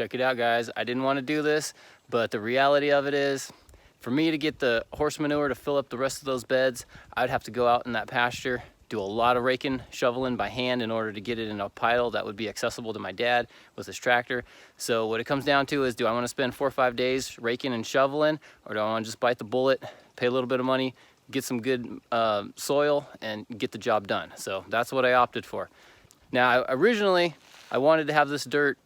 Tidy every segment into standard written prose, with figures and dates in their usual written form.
Check it out, guys. I didn't want to do this, but the reality of it is, for me to get the horse manure to fill up the rest of those beds, I'd have to go out in that pasture, do a lot of raking, shoveling by hand in order to get it in a pile that would be accessible to my dad with his tractor. So what it comes down to is, do I want to spend 4 or 5 days raking and shoveling, or do I want to just bite the bullet, pay a little bit of money, get some good soil, and get the job done? So that's what I opted for. Now, originally, I wanted to have this dirt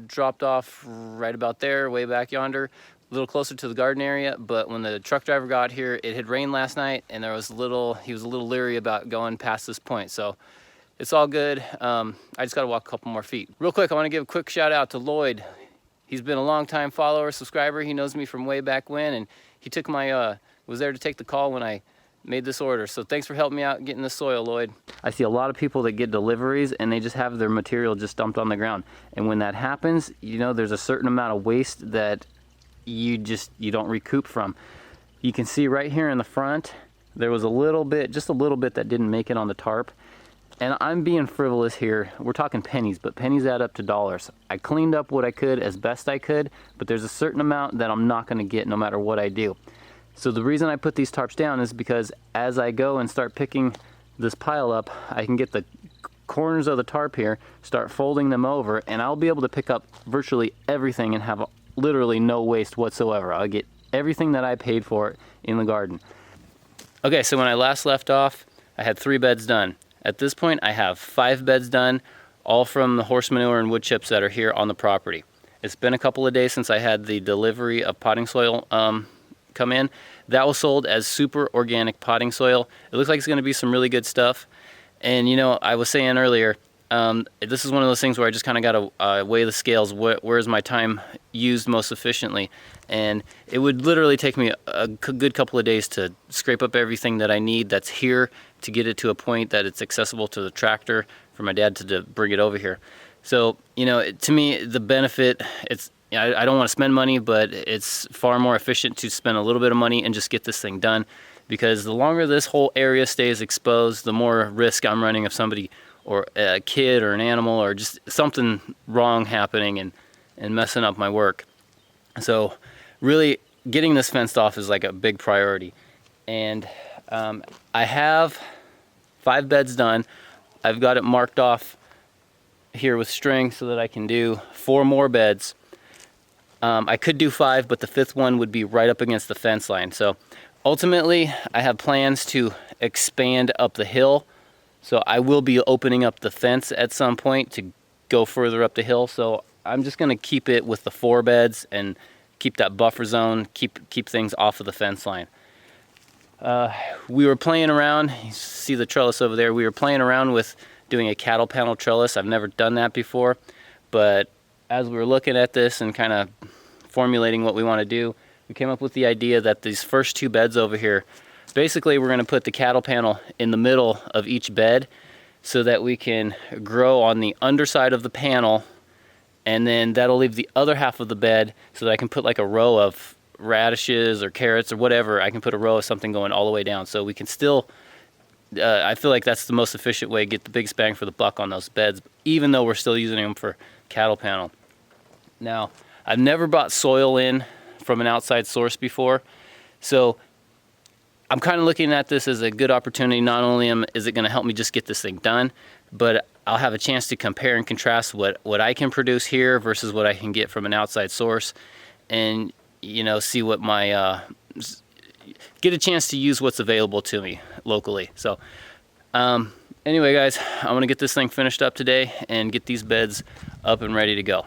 dropped off right about there, way back yonder, a little closer to the garden area, but when the truck driver got here, it had rained last night, and he was a little leery about going past this point. So it's all good. I just got to walk a couple more feet. Real quick, I want to give a quick shout out to Lloyd. He's been a long time follower, subscriber. He knows me from way back when, and he took my was there to take the call when I made this order. So thanks for helping me out getting the soil, Lloyd. I see a lot of people that get deliveries and they just have their material just dumped on the ground. And when that happens, you know, there's a certain amount of waste that you don't recoup from. You can see right here in the front, there was a little bit, just a little bit that didn't make it on the tarp. And I'm being frivolous here. We're talking pennies, but pennies add up to dollars. I cleaned up what I could as best I could, but there's a certain amount that I'm not gonna get no matter what I do. So the reason I put these tarps down is because as I go and start picking this pile up, I can get the corners of the tarp here, start folding them over, and I'll be able to pick up virtually everything and have literally no waste whatsoever. I'll get everything that I paid for in the garden. Okay, so when I last left off, I had 3 beds done. At this point, I have 5 beds done, all from the horse manure and wood chips that are here on the property. It's been a couple of days since I had the delivery of potting soil come in. That was sold as super organic potting soil. It looks like it's going to be some really good stuff. And you know, I was saying earlier, this is one of those things where I just kind of got to weigh the scales. Where's my time used most efficiently? And it would literally take me a good couple of days to scrape up everything that I need that's here to get it to a point that it's accessible to the tractor for my dad to bring it over here. So, you know, to me, the benefit, I don't want to spend money, but it's far more efficient to spend a little bit of money and just get this thing done, because the longer this whole area stays exposed, the more risk I'm running of somebody or a kid or an animal or just something wrong happening and messing up my work. So really getting this fenced off is like a big priority. And I have 5 beds done. I've got it marked off here with string so that I can do 4 more beds. I could do 5, but the 5th one would be right up against the fence line. So ultimately, I have plans to expand up the hill. So I will be opening up the fence at some point to go further up the hill. So I'm just gonna keep it with the 4 beds and keep that buffer zone, keep things off of the fence line. We were playing around, you see the trellis over there, we were playing around with doing a cattle panel trellis. I've never done that before, but as we were looking at this and kind of formulating what we want to do, we came up with the idea that these first 2 beds over here, basically we're going to put the cattle panel in the middle of each bed so that we can grow on the underside of the panel, and then that'll leave the other half of the bed so that I can put like a row of radishes or carrots or whatever. I can put a row of something going all the way down, so we can still I feel like that's the most efficient way to get the biggest bang for the buck on those beds, even though we're still using them for cattle panel. Now, I've never bought soil in from an outside source before, so I'm kind of looking at this as a good opportunity. Not only is it going to help me just get this thing done, but I'll have a chance to compare and contrast what I can produce here versus what I can get from an outside source, and you know, see what my get a chance to use what's available to me locally. So anyway, guys, I'm gonna get this thing finished up today and get these beds up and ready to go.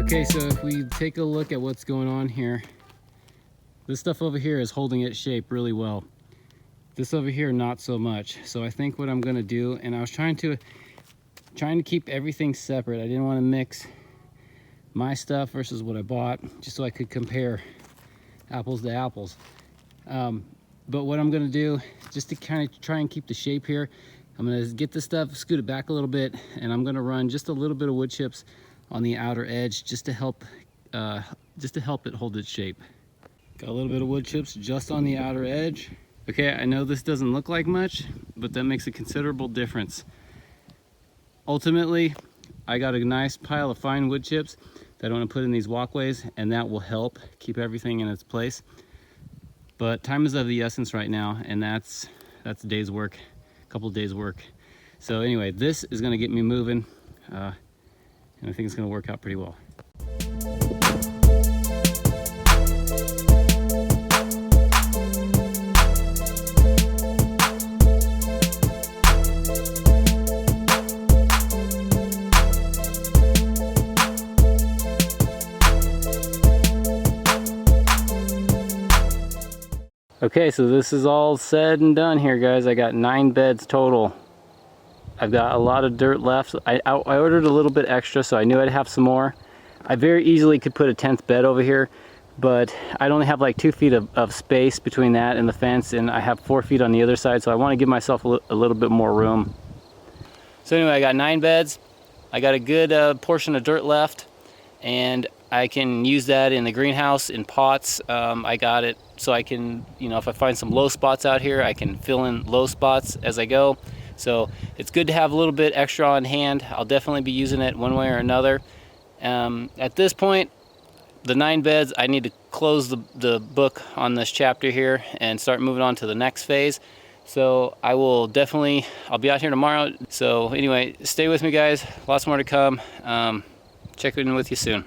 Okay, so if we take a look at what's going on here, this stuff over here is holding its shape really well. This over here, not so much. So I think what I'm gonna do, and I was trying to keep everything separate. I didn't want to mix my stuff versus what I bought, just so I could compare apples to apples. But what I'm gonna do, just to kind of try and keep the shape here, I'm gonna get this stuff, scoot it back a little bit, and I'm gonna run just a little bit of wood chips on the outer edge just to help it hold its shape. Got a little bit of wood chips just on the outer edge. Okay, I know this doesn't look like much, but that makes a considerable difference. Ultimately, I got a nice pile of fine wood chips that I want to put in these walkways, and that will help keep everything in its place. But time is of the essence right now, and that's a day's work, a couple of days work. So anyway, this is going to get me moving, and I think it's going to work out pretty well. Okay, so this is all said and done here, guys. I got 9 beds total. I've got a lot of dirt left. I ordered a little bit extra, so I knew I'd have some more. I very easily could put a 10th bed over here, but I'd only have like 2 feet of space between that and the fence, and I have 4 feet on the other side, so I want to give myself a little bit more room. So anyway, I got 9 beds. I got a good portion of dirt left, and I can use that in the greenhouse in pots. I got it so I can, you know, if I find some low spots out here, I can fill in low spots as I go. So it's good to have a little bit extra on hand. I'll definitely be using it one way or another. At this point, the 9 beds, I need to close the book on this chapter here and start moving on to the next phase. So I'll be out here tomorrow. So anyway, stay with me, guys. Lots more to come. Check in with you soon.